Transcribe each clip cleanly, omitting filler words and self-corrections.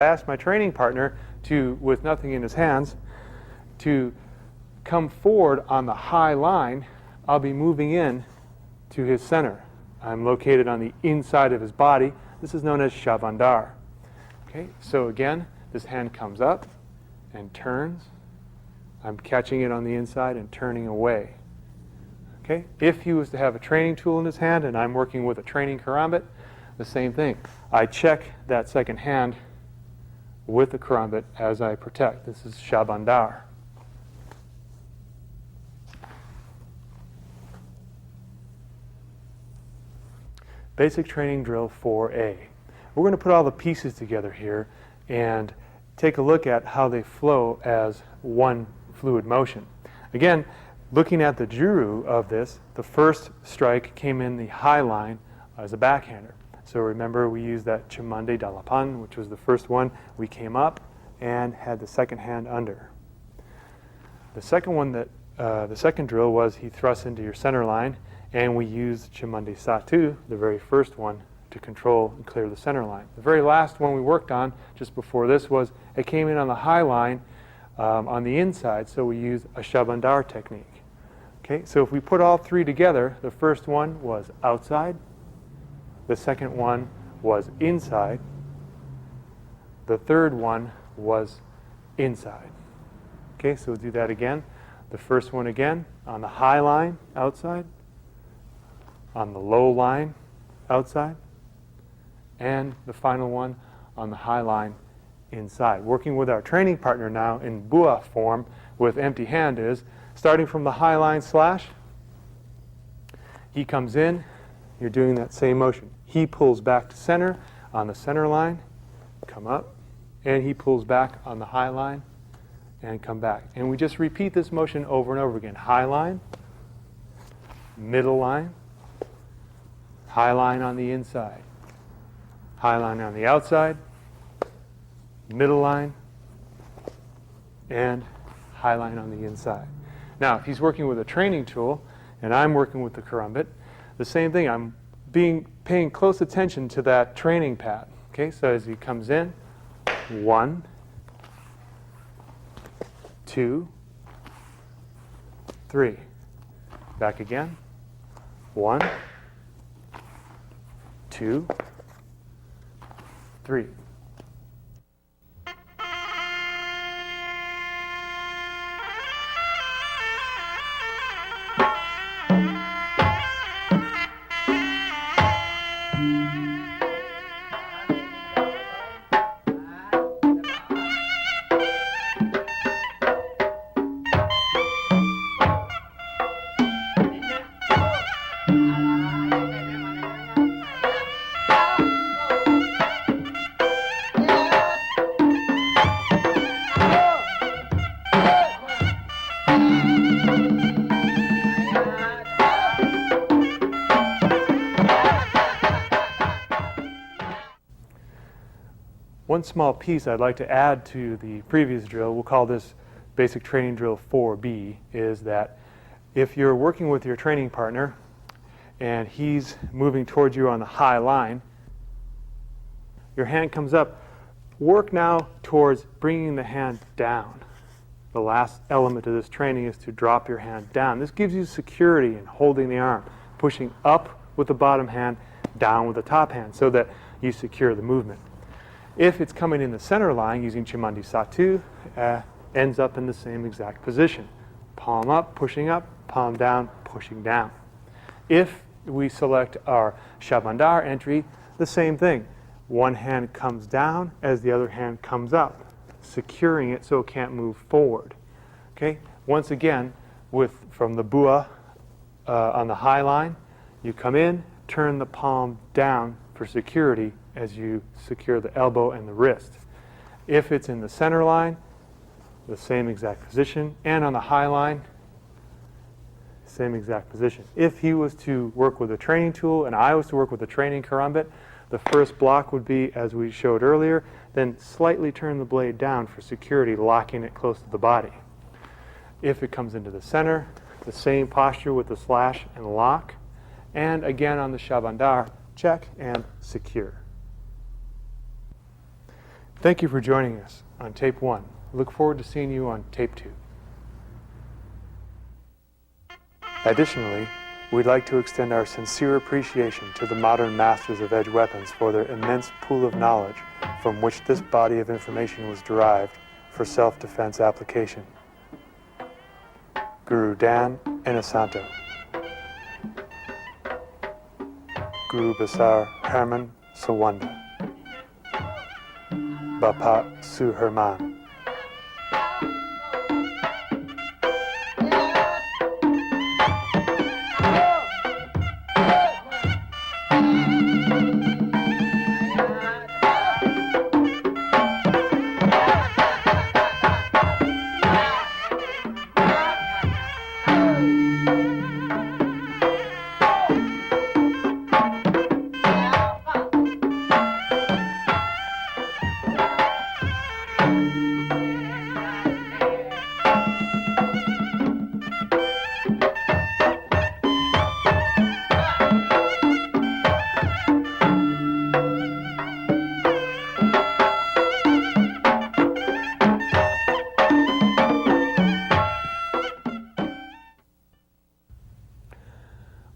I asked my training partner to, with nothing in his hands, to come forward on the high line. I'll be moving in to his center. I'm located on the inside of his body. This is known as shavandar. Okay, so again, this hand comes up and turns. I'm catching it on the inside and turning away. Okay, if he was to have a training tool in his hand and I'm working with a training karambit, the same thing. I check that second hand with the karambit as I protect. This is shavandar. Basic training drill 4A. We're going to put all the pieces together here and take a look at how they flow as one fluid motion. Again, looking at the juru of this, the first strike came in the high line as a backhander. So remember, we used that chimande dalapan, which was the first one. We came up and had the second hand under. The second one the second drill was he thrust into your center line, and we used chimande satu, the very first one, to control and clear the center line. The very last one we worked on just before this was it came in on the high line on the inside, so we used a shavandar technique. Okay, so if we put all three together, the first one was outside, the second one was inside, the third one was inside. Okay, so we'll do that again. The first one again on the high line, outside, on the low line, outside, and the final one on the high line, inside. Working with our training partner now in bua form with empty hand is, starting from the high line slash, he comes in, you're doing that same motion. He pulls back to center on the center line, come up, and he pulls back on the high line and come back. And we just repeat this motion over and over again. High line, middle line, high line on the inside, high line on the outside, middle line, and high line on the inside. Now, if he's working with a training tool and I'm working with the karambit, the same thing. I'm paying close attention to that training pad. Okay, so as he comes in, 1, 2, 3. Back again. 1, 2, 3. One small piece I'd like to add to the previous drill, we'll call this basic training drill 4B, is that if you're working with your training partner and he's moving towards you on the high line, your hand comes up, work now towards bringing the hand down. The last element of this training is to drop your hand down. This gives you security in holding the arm, pushing up with the bottom hand, down with the top hand, so that you secure the movement. If it's coming in the center line using chimande satu, ends up in the same exact position. Palm up, palm down, pushing down. If we select our shavandar entry, the same thing. One hand comes down as the other hand comes up, securing it so it can't move forward. Okay? Once again, from the bua on the high line, you come in, turn the palm down for security as you secure the elbow and the wrist. If it's in the center line, the same exact position, and on the high line, same exact position. If he was to work with a training tool and I was to work with a training karambit, the first block would be, as we showed earlier, then slightly turn the blade down for security, locking it close to the body. If it comes into the center, the same posture with the slash and lock, and again on the shavandar, check and secure. Thank you for joining us on Tape 1. Look forward to seeing you on Tape 2. Additionally, we'd like to extend our sincere appreciation to the modern masters of edge weapons for their immense pool of knowledge from which this body of information was derived for self-defense application. Guru Dan Inosanto, Guru Besar Herman Sawanda, Bapak Suherman.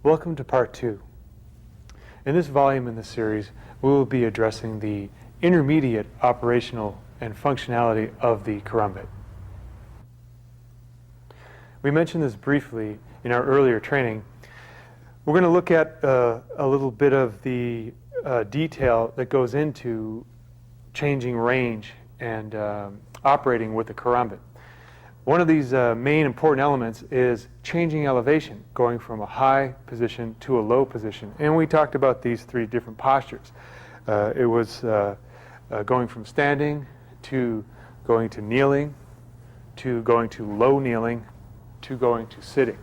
Welcome to Part 2. In this volume in the series, we will be addressing the intermediate operational and functionality of the Karambit. We mentioned this briefly in our earlier training. We're going to look at a little bit of the detail that goes into changing range and operating with the Karambit. One of these main important elements is changing elevation, going from a high position to a low position. And we talked about these three different postures. It was going from standing to going to kneeling, to going to low kneeling, to going to sitting.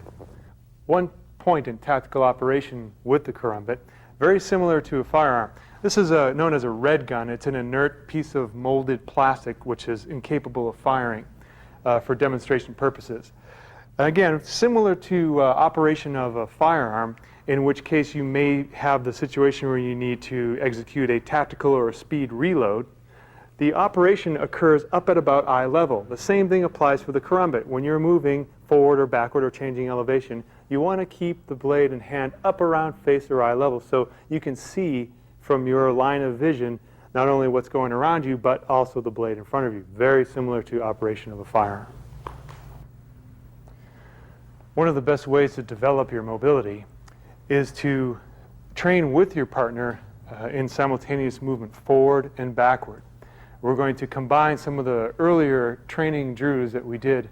One point in tactical operation with the Karambit, very similar to a firearm. This is known as a red gun. It's an inert piece of molded plastic which is incapable of firing. For demonstration purposes. Again, similar to operation of a firearm, in which case you may have the situation where you need to execute a tactical or a speed reload. The operation occurs up at about eye level. The same thing applies for the Karambit. When you're moving forward or backward or changing elevation, you want to keep the blade and hand up around face or eye level so you can see from your line of vision not only what's going around you, but also the blade in front of you. Very similar to operation of a firearm. One of the best ways to develop your mobility is to train with your partner in simultaneous movement forward and backward. We're going to combine some of the earlier training drills that we did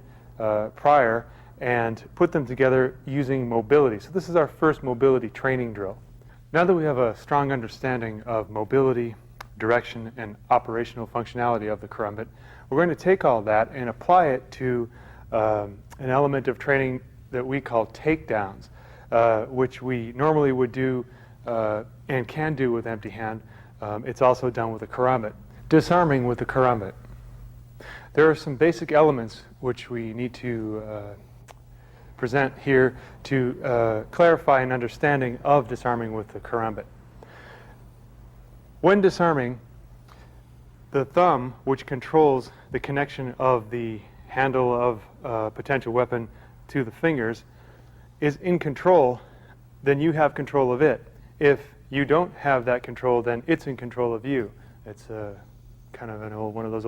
prior and put them together using mobility. So this is our first mobility training drill. Now that we have a strong understanding of mobility, direction, and operational functionality of the Karambit, we're going to take all that and apply it to an element of training that we call takedowns, which we normally would do and can do with empty hand. It's also done with the Karambit. Disarming with the Karambit. There are some basic elements which we need to present here to clarify an understanding of disarming with the Karambit. When disarming, the thumb, which controls the connection of the handle of a potential weapon to the fingers, is in control, then you have control of it. If you don't have that control, then it's in control of you. It's kind of one of those old